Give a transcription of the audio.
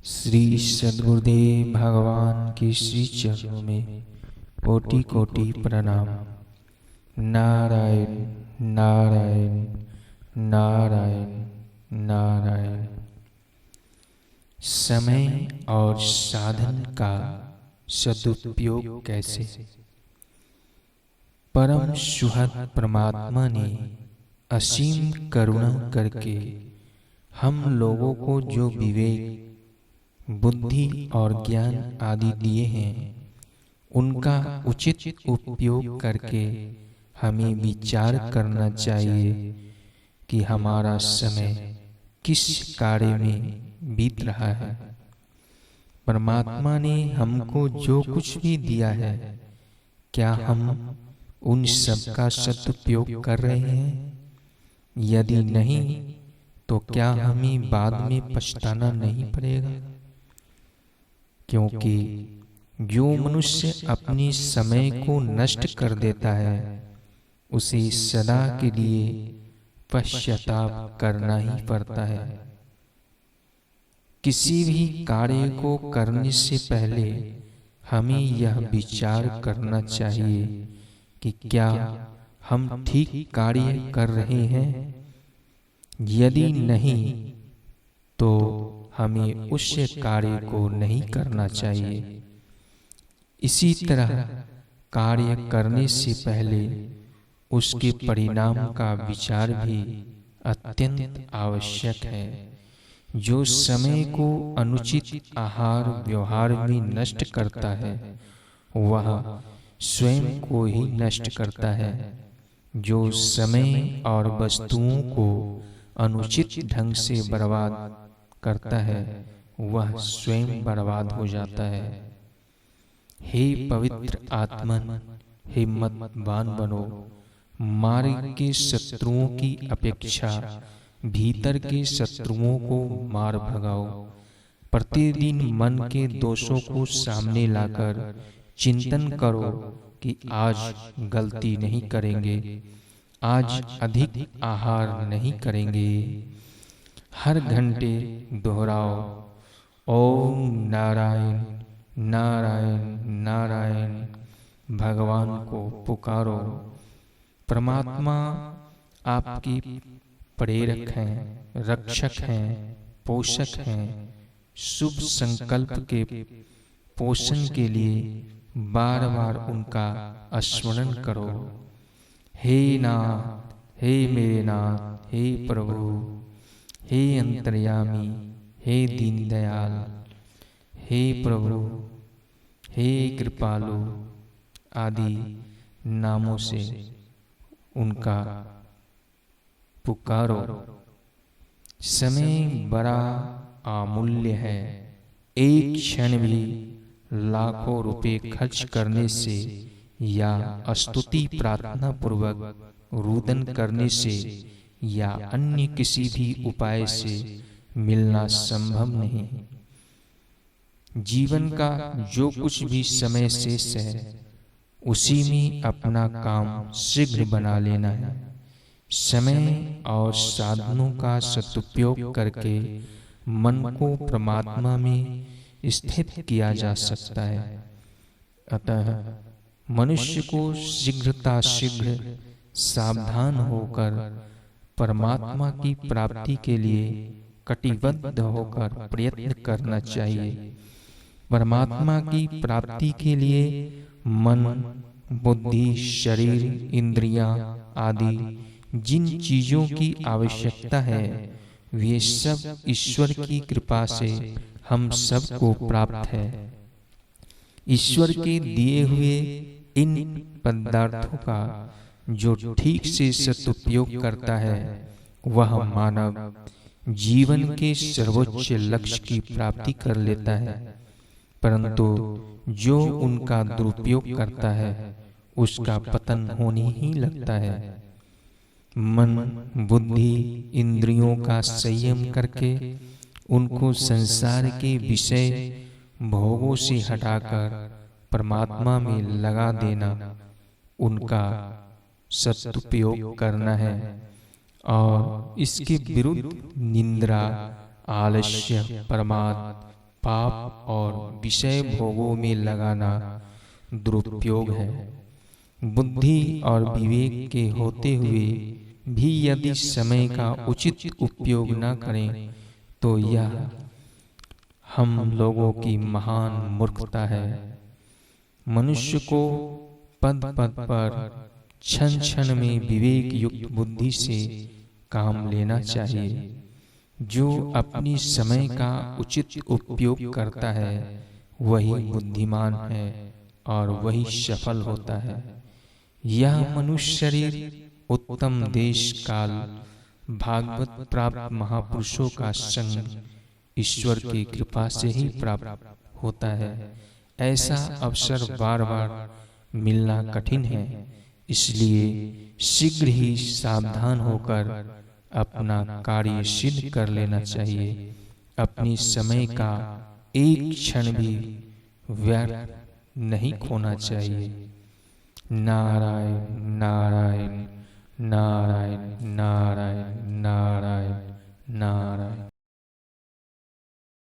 श्री सद्गुरुदेव भगवान के श्री चरणों में कोटि कोटि प्रणाम। नारायण नारायण नारायण नारायण। समय और साधन का सदुपयोग कैसे? परम सुहृद परमात्मा ने असीम करुणा करके हम लोगों को जो विवेक, बुद्धि और ज्ञान आदि दिए हैं, उनका उचित उपयोग करके हमें विचार करना चाहिए कि हमारा समय किस कार्य में बीत रहा है। परमात्मा ने हमको जो कुछ भी दिया है, क्या हम उन सब का सदुपयोग कर रहे हैं? यदि नहीं, तो क्या हमें बाद में पछताना नहीं पड़ेगा? क्योंकि जो मनुष्य अपने समय को नष्ट कर देता है, उसे सदा के लिए पश्चाताप करना ही पड़ता है। किसी भी कार्य को करने से पहले हमें यह विचार करना चाहिए कि क्या हम ठीक कार्य कर रहे हैं। यदि नहीं, तो हमें उस कार्य को नहीं करना चाहिए। इसी तरह कार्य करने से पहले उसके परिणाम का विचार भी अत्यंत आवश्यक है। जो समय को अनुचित आहार व्यवहार में नष्ट करता है, वह स्वयं को ही नष्ट करता है। जो समय और वस्तुओं को अनुचित ढंग से बर्बाद करता है, वह स्वयं बर्बाद हो जाता है। हे पवित्र आत्मन, हिम्मतवान बनो। मार्ग के शत्रुओं की अपेक्षा भीतर के शत्रुओं को मार भगाओ। प्रतिदिन मन के दोषों को सामने लाकर चिंतन करो कि आज गलती नहीं करेंगे, आज अधिक आहार नहीं करेंगे। हर घंटे दोहराओ, ओम नारायण नारायण नारायण। भगवान को पुकारो। परमात्मा आपकी प्रेरक हैं, रक्षक हैं, पोषक हैं। शुभ संकल्प के पोषण के लिए बार बार उनका स्मरण करो। हे नाथ, हे मेरे नाथ, हे प्रभु, हे अंतर्यामी, हे दीनदयाल, हे प्रभु, हे कृपालु आदि नामों से उनका पुकारो। समय बड़ा अमूल्य है। एक क्षण भी लाखों रुपए खर्च करने से या स्तुति प्रार्थना पूर्वक रुदन करने से या अन्य किसी भी उपाय से मिलना संभव नहीं। जीवन का जो कुछ भी समय शेष है, उसी में अपना काम शीघ्र बना लेना है। समय और साधनों का सदुपयोग करके मन को परमात्मा में स्थित किया जा सकता है। अतः मनुष्य को शीघ्र सावधान होकर परमात्मा की प्राप्ति के लिए कटिबद्ध होकर प्रयत्न करना चाहिए। परमात्मा की प्राप्ति के लिए मन, बुद्धि, शरीर, इंद्रियां आदि जिन चीजों की आवश्यकता है, वे सब ईश्वर की कृपा से हम सबको प्राप्त है। ईश्वर के दिए हुए इन पदार्थों का जो ठीक से सदुपयोग करता है, वह मानव जीवन के सर्वोच्च लक्ष्य की प्राप्ति कर लेता है। परंतु जो उनका दुरुपयोग करता है, उसका पतन होने ही लगता है। मन, बुद्धि, इंद्रियों का संयम करके उनको संसार के विषय भोगों से हटाकर परमात्मा में लगा देना, उनका सदुपयोग करना है। और इसके विरुद्ध निंद्रा, आलस्य, प्रमाद, पाप और विषय भोगों में लगाना दुरुपयोग है। बुद्धि और विवेक के होते हुए भी यदि समय का उचित उपयोग न करें तो यह हम लोगों की महान मूर्खता है। मनुष्य को पद पद पर क्षण क्षण में विवेक युक्त बुद्धि से काम लेना चाहिए। जो अपनी समय का उचित उपयोग करता है वही बुद्धिमान है और वही सफल होता है। यह मनुष्य शरीर उत्तम देश काल, भागवत प्राप्त महापुरुषों का संग ईश्वर की कृपा से ही प्राप्त होता है। ऐसा अवसर बार बार मिलना कठिन है, इसलिए शीघ्र ही सावधान होकर अपना कार्य सिद्ध कर लेना चाहिए। अपनी समय का एक क्षण भी व्यर्थ नहीं खोना चाहिए। नारायण नारायण नारायण नारायण नारायण।